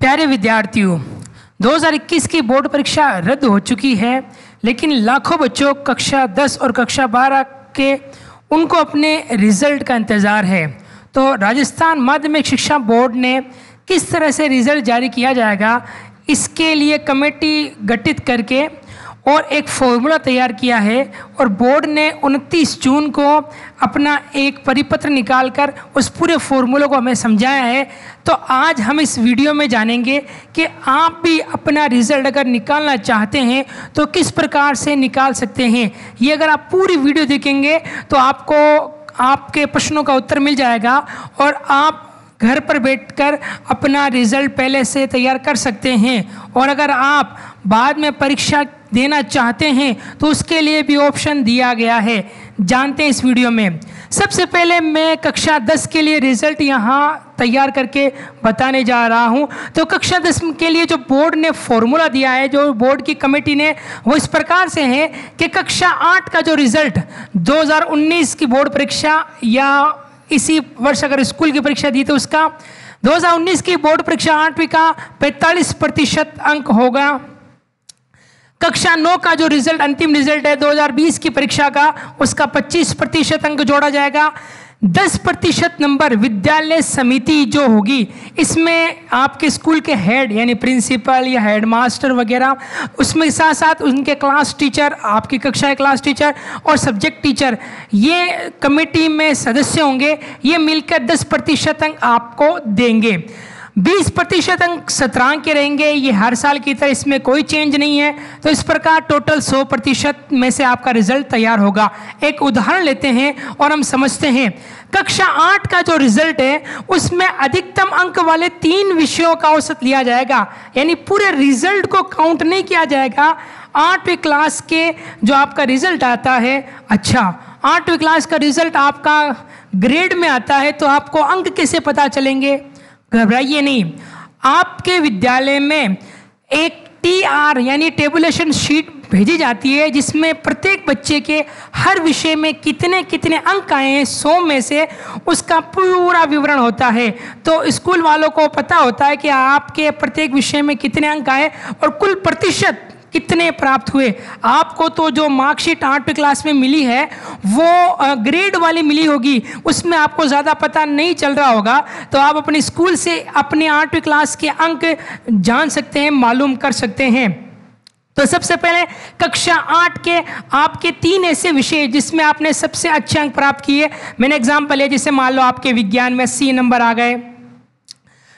प्यारे विद्यार्थियों, 2021 की बोर्ड परीक्षा रद्द हो चुकी है, लेकिन लाखों बच्चों कक्षा 10 और कक्षा 12 के उनको अपने रिज़ल्ट का इंतज़ार है। तो राजस्थान माध्यमिक शिक्षा बोर्ड ने किस तरह से रिज़ल्ट जारी किया जाएगा, इसके लिए कमेटी गठित करके और एक फॉर्मूला तैयार किया है और बोर्ड ने 29 जून को अपना एक परिपत्र निकालकर उस पूरे फॉर्मूले को हमें समझाया है। तो आज हम इस वीडियो में जानेंगे कि आप भी अपना रिज़ल्ट अगर निकालना चाहते हैं तो किस प्रकार से निकाल सकते हैं। ये अगर आप पूरी वीडियो देखेंगे तो आपको आपके प्रश्नों का उत्तर मिल जाएगा और आप घर पर बैठकर अपना रिज़ल्ट पहले से तैयार कर सकते हैं। और अगर आप बाद में परीक्षा देना चाहते हैं तो उसके लिए भी ऑप्शन दिया गया है। जानते हैं इस वीडियो में। सबसे पहले मैं कक्षा 10 के लिए रिज़ल्ट यहाँ तैयार करके बताने जा रहा हूँ। तो कक्षा 10 के लिए जो बोर्ड ने फॉर्मूला दिया है, जो बोर्ड की कमेटी ने, वो इस प्रकार से है कि कक्षा 8 का जो रिज़ल्ट 2019 की बोर्ड परीक्षा या इसी वर्ष अगर स्कूल की परीक्षा दी तो उसका 2019 की बोर्ड परीक्षा 8वीं का 45% अंक होगा। कक्षा 9 का जो रिजल्ट अंतिम रिजल्ट है 2020 की परीक्षा का, उसका 25% अंक जोड़ा जाएगा। 10% नंबर विद्यालय समिति जो होगी, इसमें आपके स्कूल के हेड यानी प्रिंसिपल या हेडमास्टर वगैरह, उसमें साथ साथ उनके क्लास टीचर, आपकी कक्षा के क्लास टीचर और सब्जेक्ट टीचर, ये कमेटी में सदस्य होंगे। ये मिलकर 10% अंक आपको देंगे। 20% अंक सत्रांक के रहेंगे, ये हर साल की तरह, इसमें कोई चेंज नहीं है। तो इस प्रकार टोटल 100% में से आपका रिजल्ट तैयार होगा। एक उदाहरण लेते हैं और हम समझते हैं। कक्षा 8 का जो रिजल्ट है उसमें अधिकतम अंक वाले 3 विषयों का औसत लिया जाएगा, यानी पूरे रिजल्ट को काउंट नहीं किया जाएगा। 8वीं क्लास के जो आपका रिजल्ट आता है, अच्छा 8वीं क्लास का रिजल्ट आपका ग्रेड में आता है तो आपको अंक कैसे पता चलेंगे? घबराइए नहीं। आपके विद्यालय में एक TR यानी टेबुलेशन शीट भेजी जाती है, जिसमें प्रत्येक बच्चे के हर विषय में कितने कितने अंक आए हैं 100 में से, उसका पूरा विवरण होता है। तो स्कूल वालों को पता होता है कि आपके प्रत्येक विषय में कितने अंक आए और कुल प्रतिशत कितने प्राप्त हुए। आपको तो जो मार्कशीट 8वीं क्लास में मिली है वो ग्रेड वाली मिली होगी, उसमें आपको ज़्यादा पता नहीं चल रहा होगा। तो आप अपने स्कूल से अपने 8वीं क्लास के अंक जान सकते हैं, मालूम कर सकते हैं। तो सबसे पहले कक्षा 8 के आपके 3 ऐसे विषय जिसमें आपने सबसे अच्छे अंक प्राप्त किए। मैंने एग्जाम्पल है, जैसे मान लो आपके विज्ञान में 80 नंबर आ गए।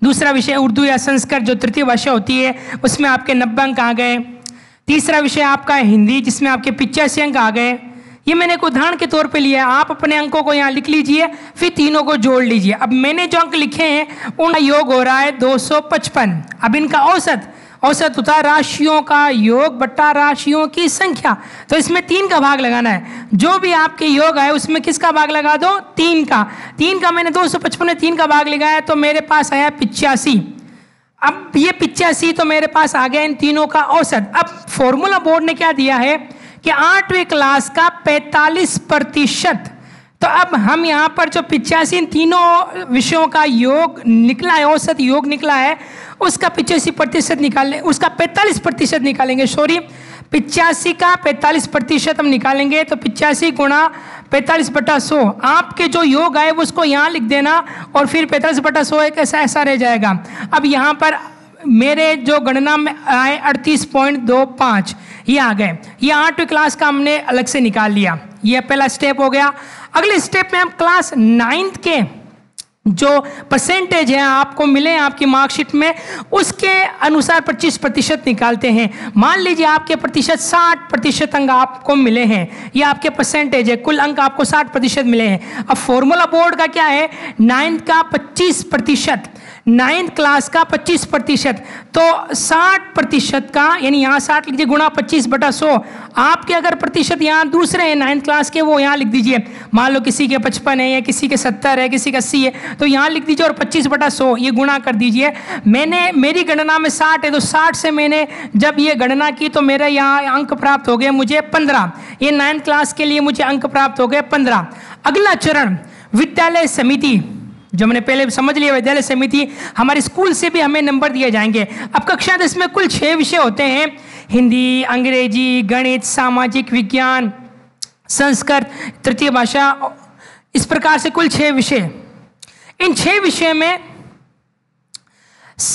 दूसरा विषय उर्दू या संस्कृत जो तृतीय भाषा होती है, उसमें आपके 90 अंक आ गए। तीसरा विषय आपका हिंदी, जिसमें आपके 85 अंक आ गए। ये मैंने एक उदाहरण के तौर पे लिया है, आप अपने अंकों को यहाँ लिख लीजिए, फिर तीनों को जोड़ लीजिए। अब मैंने जो अंक लिखे हैं उनका योग हो रहा है 255। अब इनका औसत होता है राशियों का योग बट्टा राशियों की संख्या। तो इसमें 3 का भाग लगाना है। जो भी आपके योग है उसमें किसका भाग लगा दो? 3 का। 3 का मैंने 255 में 3 का भाग लगाया तो मेरे पास आया 85। अब ये 85 तो मेरे पास आ गया इन तीनों का औसत। अब फॉर्मूला बोर्ड ने क्या दिया है कि 8वीं क्लास का 45%। तो अब हम यहाँ पर जो 85 इन तीनों विषयों का योग निकला है, औसत योग निकला है, उसका 85% निकालें, उसका 45% निकालेंगे। 85 का 45% हम निकालेंगे तो 85 गुणा 45/100। आपके जो योग आए वो उसको यहाँ लिख देना और फिर 45/100 एक ऐसा रह जाएगा। अब यहाँ पर मेरे जो गणना में आए 38.25 ये आ गए। ये 8वीं क्लास का हमने अलग से निकाल लिया। ये पहला स्टेप हो गया। अगले स्टेप में हम क्लास 9th के जो परसेंटेज है आपको मिले आपकी मार्कशीट में, उसके अनुसार 25% निकालते हैं। मान लीजिए आपके प्रतिशत 60% अंक आपको मिले हैं, ये आपके परसेंटेज है, कुल अंक आपको 60% मिले हैं। अब फॉर्मूला बोर्ड का क्या है? 9th का 25%, 9th क्लास का 25%, तो 60% का, यानी यहाँ 60 लिख दीजिए गुणा 25/100। आपके अगर प्रतिशत यहाँ दूसरे हैं 9th क्लास के, वो यहाँ लिख दीजिए। मान लो किसी के 55 है या किसी के 70 है, किसी का 80 है, तो यहाँ लिख दीजिए और 25/100 ये गुणा कर दीजिए। मेरी गणना में 60 है तो 60 से मैंने जब ये गणना की तो मेरे यहाँ अंक प्राप्त हो गए मुझे 15। ये 9th क्लास के लिए मुझे अंक प्राप्त हो गए 15। अगला चरण विद्यालय समिति। जो मैंने पहले समझ लिया, विद्यालय समिति हमारे स्कूल से भी हमें नंबर दिए जाएंगे। अब कक्षा 10 में कुल 6 विषय होते हैं, हिंदी, अंग्रेजी, गणित, सामाजिक विज्ञान, संस्कृत, तृतीय भाषा, इस प्रकार से कुल 6 विषय। इन 6 विषय में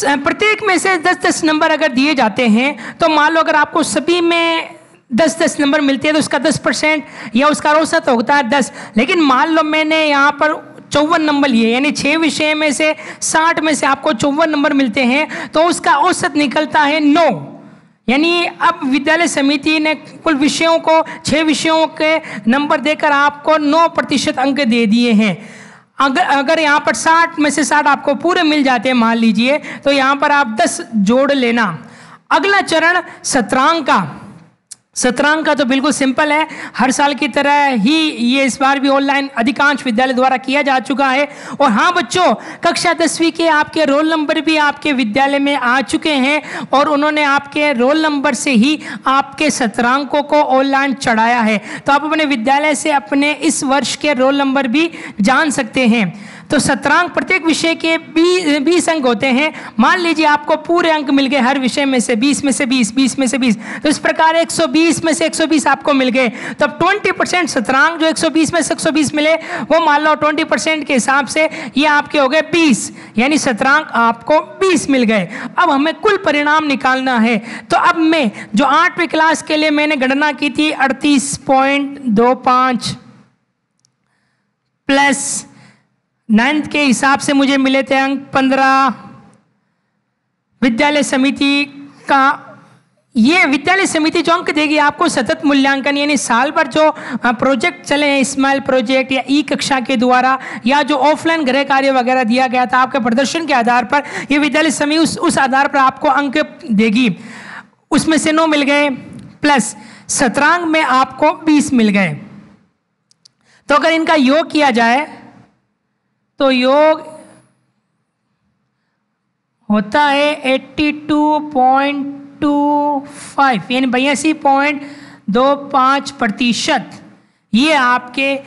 प्रत्येक में से 10-10 नंबर अगर दिए जाते हैं तो मान लो अगर आपको सभी में 10-10 नंबर मिलते हैं तो उसका 10% या उसका औसत होता है 10। लेकिन मान लो मैंने यहाँ पर 54 नंबर लिए, यानी 6 विषय में से 60 में से आपको 54 नंबर मिलते हैं तो उसका औसत निकलता है 9। यानी अब विद्यालय समिति ने कुल विषयों को 6 विषयों के नंबर देकर आपको 9% अंक दे दिए हैं। अगर यहाँ पर 60 में से 60 आपको पूरे मिल जाते हैं मान लीजिए, तो यहाँ पर आप 10 जोड़ लेना। अगला चरण सत्रांक का तो बिल्कुल सिंपल है, हर साल की तरह ही ये इस बार भी ऑनलाइन अधिकांश विद्यालय द्वारा किया जा चुका है। और हाँ बच्चों, कक्षा 10वीं के आपके रोल नंबर भी आपके विद्यालय में आ चुके हैं और उन्होंने आपके रोल नंबर से ही आपके सत्रांकों को ऑनलाइन चढ़ाया है। तो आप अपने विद्यालय से अपने इस वर्ष के रोल नंबर भी जान सकते हैं। तो सत्रांक प्रत्येक विषय के 20 अंक होते हैं। मान लीजिए आपको पूरे अंक मिल गए हर विषय में से 20 में से 20, 20 में से 20, तो इस प्रकार 120 में से 120 आपको मिल गए। तब 20% सत्रांक जो 120 में से 120 मिले वो मान लो 20% के हिसाब से ये आपके हो गए 20, यानी सत्रांक आपको 20 मिल गए। अब हमें कुल परिणाम निकालना है। तो अब मैं जो 8वीं क्लास के लिए मैंने गणना की थी 38.25 प्लस 9th के हिसाब से मुझे मिले थे अंक 15। विद्यालय समिति का ये विद्यालय समिति जो अंक देगी आपको सतत मूल्यांकन, यानी साल भर जो प्रोजेक्ट चले हैं, स्माइल प्रोजेक्ट या ई कक्षा के द्वारा या जो ऑफलाइन गृह कार्य वगैरह दिया गया था, आपके प्रदर्शन के आधार पर ये विद्यालय समिति उस आधार पर आपको अंक देगी। उसमें से 9 मिल गए प्लस सत्रांक में आपको 20 मिल गए। तो अगर इनका योग किया जाए तो योग होता है 82.25, यानी 82.25%। ये आपके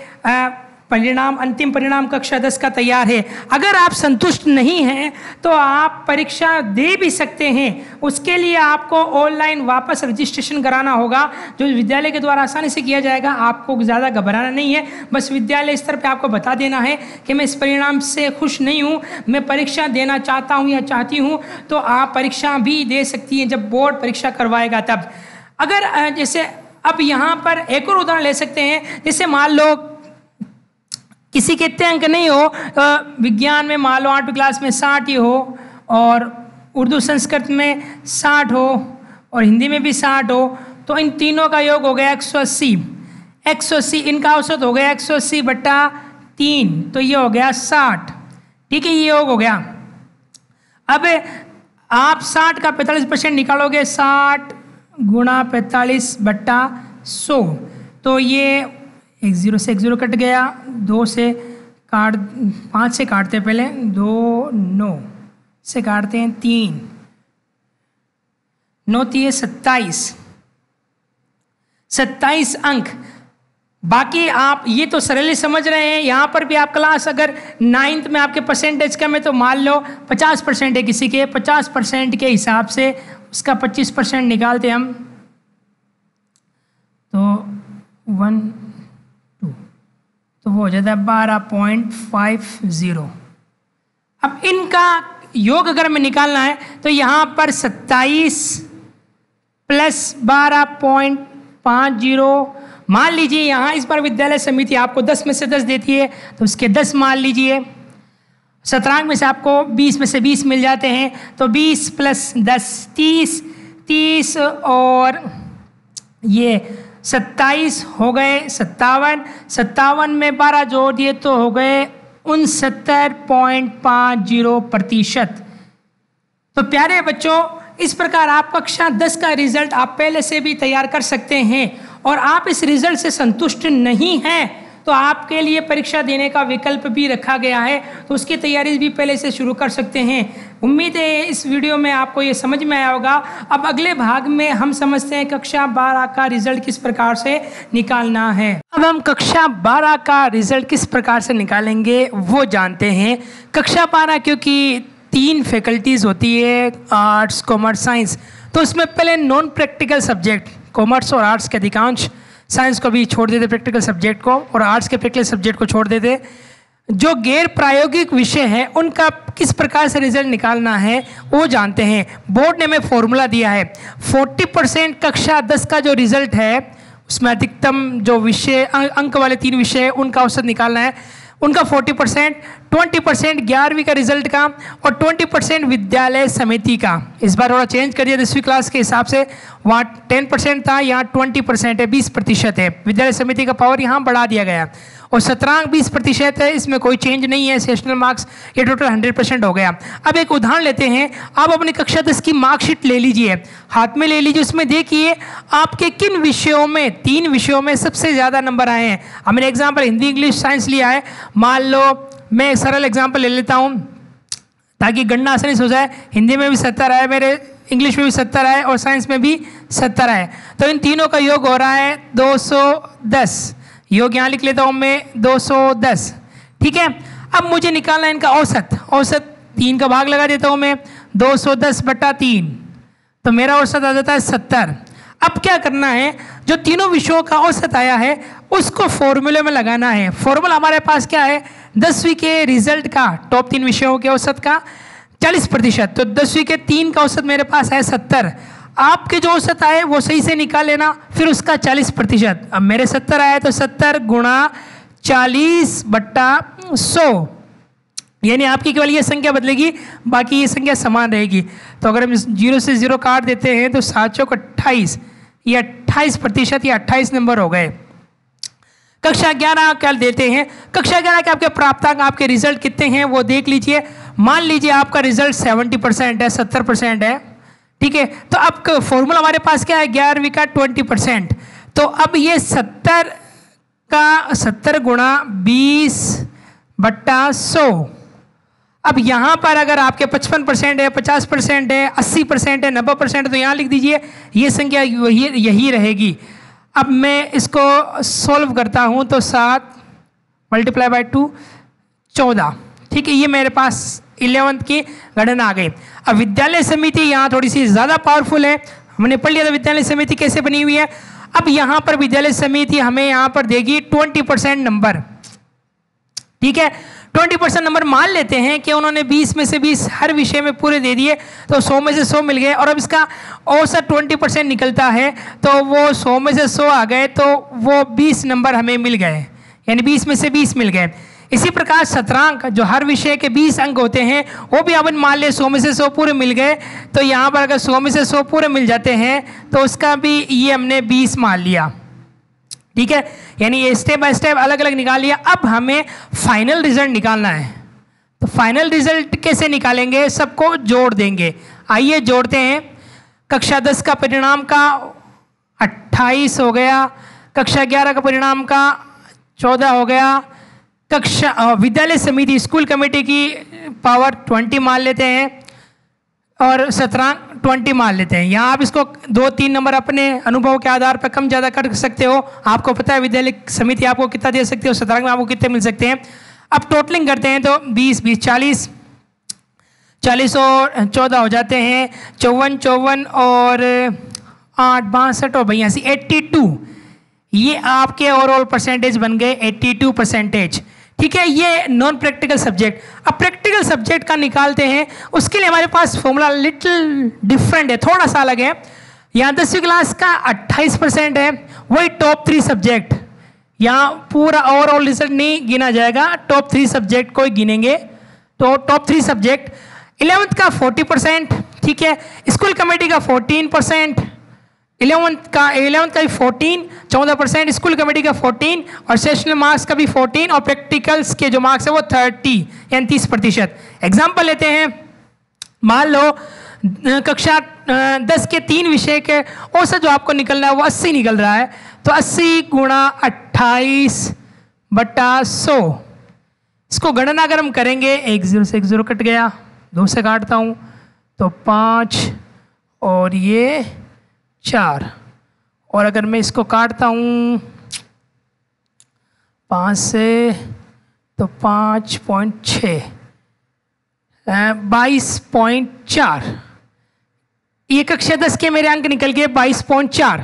परिणाम, अंतिम परिणाम कक्षा 10 का तैयार है। अगर आप संतुष्ट नहीं हैं तो आप परीक्षा दे भी सकते हैं। उसके लिए आपको ऑनलाइन वापस रजिस्ट्रेशन कराना होगा, जो विद्यालय के द्वारा आसानी से किया जाएगा। आपको ज़्यादा घबराना नहीं है, बस विद्यालय स्तर पे आपको बता देना है कि मैं इस परिणाम से खुश नहीं हूँ, मैं परीक्षा देना चाहता हूँ या चाहती हूँ, तो आप परीक्षा भी दे सकती हैं जब बोर्ड परीक्षा करवाएगा तब। अगर जैसे अब यहाँ पर एक और उदाहरण ले सकते हैं, जैसे मान लो किसी के इतने अंक नहीं हो, विज्ञान में मान लो 8वीं क्लास में 60 ही हो और उर्दू संस्कृत में 60 हो और हिंदी में भी 60 हो, तो इन तीनों का योग हो गया 180। इनका औसत हो गया 180/3, तो ये हो गया 60। ठीक है, ये योग हो गया। अब आप 60 का 45% निकालोगे, 60 गुणा 45/100, तो ये 1 0 से 1 0 कट गया, 2 से काट 5 से काटते हैं पहले, 2 9 से काटते हैं 3 9 3 27 अंक। बाकी आप ये तो सरल समझ रहे हैं। यहाँ पर भी आप क्लास अगर 9th में आपके परसेंटेज कम है तो मान लो 50% है किसी के, 50% के हिसाब से उसका 25% निकालते हम, तो 1 2, तो वो हो जाता है 12.50। अब इनका योग अगर हमें निकालना है तो यहाँ पर 27 प्लस 12.50, मान लीजिए यहाँ इस बार विद्यालय समिति आपको 10 में से 10 देती है तो उसके 10 मान लीजिए। सत्रांक में से आपको 20 में से 20 मिल जाते हैं, तो 20 प्लस 10 30 और ये 27 हो गए 57 में 12 जोड़ दिए तो हो गए 69.50%। तो प्यारे बच्चों, इस प्रकार आप कक्षा 10 का रिजल्ट आप पहले से भी तैयार कर सकते हैं। और आप इस रिजल्ट से संतुष्ट नहीं हैं तो आपके लिए परीक्षा देने का विकल्प भी रखा गया है, तो उसकी तैयारी भी पहले से शुरू कर सकते हैं। उम्मीद है इस वीडियो में आपको ये समझ में आया होगा। अब अगले भाग में हम समझते हैं कक्षा 12 का रिजल्ट किस प्रकार से निकालना है। अब हम कक्षा 12 का रिजल्ट किस प्रकार से निकालेंगे वो जानते हैं। कक्षा 12 क्योंकि 3 फैकल्टीज़ होती है, आर्ट्स, कॉमर्स, साइंस, तो उसमें पहले नॉन प्रैक्टिकल सब्जेक्ट, कॉमर्स और आर्ट्स के अधिकांश, साइंस को भी छोड़ देते प्रैक्टिकल सब्जेक्ट को, और आर्ट्स के प्रैक्टिकल सब्जेक्ट को छोड़ देते। जो गैर प्रायोगिक विषय हैं उनका किस प्रकार से रिजल्ट निकालना है वो जानते हैं। बोर्ड ने हमें फॉर्मूला दिया है, 40% कक्षा 10 का जो रिजल्ट है उसमें अधिकतम जो विषय अंक वाले 3 विषय उनका औसत निकालना है, उनका 40%, 20% 11वीं का रिजल्ट का और 20% विद्यालय समिति का। इस बार थोड़ा चेंज कर दिया 10वीं क्लास के हिसाब से, वहाँ 10% था, यहाँ 20% है, 20% है। विद्यालय समिति का पावर यहाँ बढ़ा दिया गया और शतरंज 20% है, इसमें कोई चेंज नहीं है। सेशनल मार्क्स ये टोटल 100% हो गया। अब एक उदाहरण लेते हैं। आप अपनी कक्षा 10 की मार्कशीट ले लीजिए, हाथ में ले लीजिए, उसमें देखिए आपके किन विषयों में, 3 विषयों में सबसे ज़्यादा नंबर आए हैं। हमने एग्जाम्पल हिंदी, इंग्लिश, साइंस लिया है। मान लो मैं एक सरल एग्जाम्पल ले लेता हूँ ताकि गणना आसानी से हो जाए। हिंदी में भी 70 आए मेरे, इंग्लिश में भी 70 आए और साइंस में भी 70 आए, तो इन तीनों का योग हो रहा है 210। योग यहाँ लिख लेता हूँ मैं 210, ठीक है। अब मुझे निकालना है इनका औसत। औसत 3 का भाग लगा देता हूँ मैं, 210/3, तो मेरा औसत आ जाता है 70। अब क्या करना है, जो तीनों विषयों का औसत आया है उसको फॉर्मूले में लगाना है। फॉर्मूला हमारे पास क्या है, 10वीं के रिजल्ट का, टॉप 3 विषयों के औसत का 40%, तो 10वीं के 3 का औसत मेरे पास है 70। आपके जो औसत आए वो सही से निकाल लेना, फिर उसका 40%। अब मेरे 70 आए तो 70 × 40/100, यानी आपकी केवल ये संख्या बदलेगी, बाकी ये संख्या समान रहेगी। तो अगर हम 0 से 0 काट देते हैं तो 7 चौक 28, ये 28% या 28 नंबर हो गए। कक्षा 11 क्या देते हैं, कक्षा 11 के आपके प्राप्तांक, आपके रिजल्ट कितने हैं वो देख लीजिए। मान लीजिए आपका रिजल्ट 70% है, 70% है, ठीक है। तो अब फॉर्मूला हमारे पास क्या है, 11वीं का 20%, तो अब ये 70 × 20/100। अब यहाँ पर अगर आपके 55% है, 50% है, 80% है, 90% है, तो यहाँ लिख दीजिए ये संख्या यही रहेगी। अब मैं इसको सॉल्व करता हूँ तो 7 × 2 14, ठीक है। ये मेरे पास 11th की गणना आ गई। अब विद्यालय समिति यहाँ थोड़ी सी ज़्यादा पावरफुल है, हमने पढ़ लिया था विद्यालय समिति कैसे बनी हुई है। अब यहाँ पर विद्यालय समिति हमें यहाँ पर देगी 20% नंबर, ठीक है। 20% नंबर मान लेते हैं कि उन्होंने 20 में से 20 हर विषय में पूरे दे दिए, तो 100 में से 100 मिल गए। और अब इसका औसत 20% निकलता है, तो वो 100 में से 100 आ गए, तो वो 20 नंबर हमें मिल गए, यानी 20 में से 20 मिल गए। इसी प्रकार शतरंज जो हर विषय के 20 अंक होते हैं वो भी अपन मान ले 100 में से 100 पूरे मिल गए, तो यहाँ पर अगर 100 में से 100 पूरे मिल जाते हैं तो उसका भी ये हमने 20 मान लिया, ठीक है। यानी ये स्टेप बाय स्टेप अलग अलग निकाल लिया। अब हमें फाइनल रिजल्ट निकालना है, तो फाइनल रिजल्ट कैसे निकालेंगे, सबको जोड़ देंगे। आइए जोड़ते हैं। कक्षा 10 का परिणाम का 28 हो गया, कक्षा 11 का परिणाम का 14 हो गया, कक्षा विद्यालय समिति स्कूल कमेटी की पावर 20 मान लेते हैं और शतरंज 20 मान लेते हैं। यहाँ आप इसको 2-3 नंबर अपने अनुभव के आधार पर कम ज़्यादा कर सकते हो। आपको पता है विद्यालय समिति आपको कितना दे सकती है और शतरंज में आपको कितने मिल सकते हैं। अब टोटलिंग करते हैं तो 20 20 40, 40 और 14 हो जाते हैं, 54 और 8 62 और 82 82। ये आपके ओवरऑल परसेंटेज बन गए 82%, ठीक है। ये नॉन प्रैक्टिकल सब्जेक्ट। अब प्रैक्टिकल सब्जेक्ट का निकालते हैं, उसके लिए हमारे पास फॉर्मूला लिटिल डिफरेंट है, थोड़ा सा अलग है। यहाँ 10वीं क्लास का 28% है, वही टॉप 3 सब्जेक्ट। यहाँ पूरा ओवरऑल रिजल्ट नहीं गिना जाएगा, टॉप 3 सब्जेक्ट को ही गिनेंगे। तो टॉप 3 सब्जेक्ट 11th का 40%, ठीक है। स्कूल कमेटी का 14%, 11th का 14, 14%, स्कूल कमेटी का 14 और सेशनल मार्क्स का भी 14 और प्रैक्टिकल्स के जो मार्क्स है वो 30 यानी 30%। एग्जाम्पल लेते हैं, मान लो कक्षा 10 के 3 विषय के औसत जो आपको निकलना है वो 80 निकल रहा है, तो 80 × 28/100। इसको गणना अगर हम करेंगे, 1 0 से 1 0 कट गया, 2 से काटता हूँ तो 5 और ये 4, और अगर मैं इसको काटता हूँ 5 से तो 5.6, 22.4। ये कक्षा 10 के मेरे अंक निकल गए 22.4।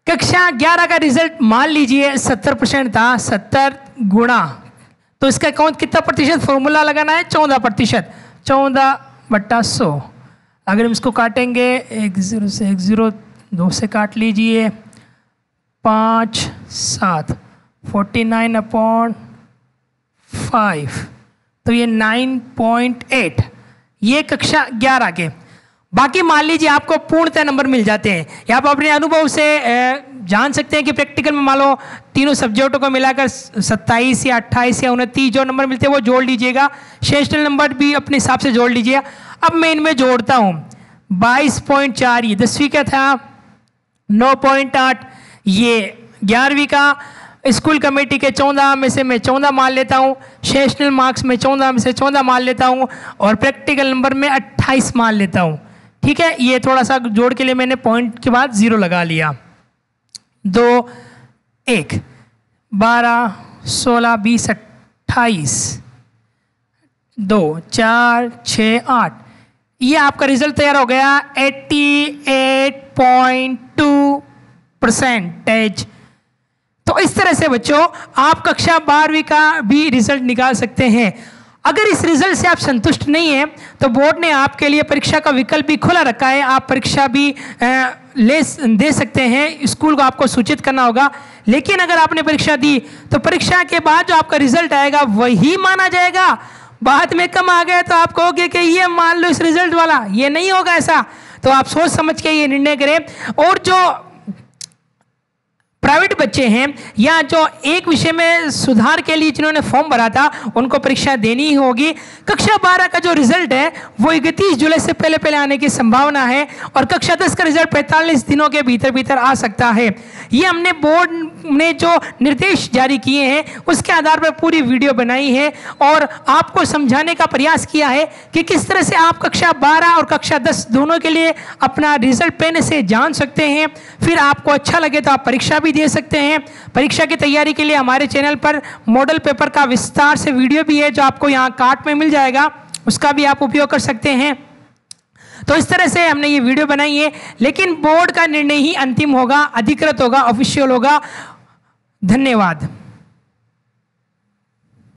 कक्षा 11 का रिजल्ट मान लीजिए 70% था, 70 गुणा, तो इसका काउंट कितना प्रतिशत, फॉर्मूला लगाना है 14%, 14/100। अगर हम इसको काटेंगे 1 0 से 1 0, 2 से काट लीजिए, 5 7, 49/5, तो ये 9.8, ये कक्षा 11 के। बाकी मान लीजिए आपको पूर्णतः नंबर मिल जाते हैं, या आप अपने अनुभव से जान सकते हैं कि प्रैक्टिकल में मान लो तीनों सब्जेक्टों को मिलाकर 27 या 28 या 29 जो नंबर मिलते हैं वो जोड़ लीजिएगा, शेष नंबर भी अपने हिसाब से जोड़ लीजिए। अब मैं इनमें जोड़ता हूँ 22.4, ये 10वीं का था, 9.8 ये 11वीं का, स्कूल कमेटी के 14 में से मैं 14 मान लेता हूँ, सेशनल मार्क्स में 14 में से 14 मान लेता हूँ, और प्रैक्टिकल नंबर में 28 मान लेता हूँ। ठीक है, ये थोड़ा सा जोड़ के लिए मैंने पॉइंट के बाद 0 लगा लिया। 2 1 12 16 20 28, 2 4 6 8, ये आपका रिजल्ट तैयार हो गया 88.2%। तो इस तरह से बच्चों आप कक्षा 12वीं का भी रिजल्ट निकाल सकते हैं। अगर इस रिजल्ट से आप संतुष्ट नहीं हैं तो बोर्ड ने आपके लिए परीक्षा का विकल्प भी खुला रखा है, आप परीक्षा भी दे सकते हैं, स्कूल को आपको सूचित करना होगा। लेकिन अगर आपने परीक्षा दी तो परीक्षा के बाद जो आपका रिजल्ट आएगा वही माना जाएगा। बाद में कम आ गए तो आप कहोगे कि ये मान लो इस रिजल्ट वाला, ये नहीं होगा ऐसा। तो आप सोच समझ के ये निर्णय करें। और जो प्राइवेट बच्चे हैं या जो एक विषय में सुधार के लिए जिन्होंने फॉर्म भरा था उनको परीक्षा देनी ही होगी। कक्षा 12 का जो रिजल्ट है वो 31 जुलाई से पहले आने की संभावना है, और कक्षा 10 का रिजल्ट 45 दिनों के भीतर आ सकता है। ये हमने बोर्ड ने जो निर्देश जारी किए हैं उसके आधार पर पूरी वीडियो बनाई है और आपको समझाने का प्रयास किया है कि किस तरह से आप कक्षा 12 और कक्षा 10 दोनों के लिए अपना रिजल्ट पहले से जान सकते हैं। फिर आपको अच्छा लगे तो आप परीक्षा भी दे सकते हैं। परीक्षा की तैयारी के लिए हमारे चैनल पर मॉडल पेपर का विस्तार से वीडियो भी है जो आपको यहाँ कार्ट में मिल जाएगा, उसका भी आप उपयोग कर सकते हैं। तो इस तरह से हमने ये वीडियो बनाई है, लेकिन बोर्ड का निर्णय ही अंतिम होगा, अधिकृत होगा, ऑफिशियल होगा। धन्यवाद।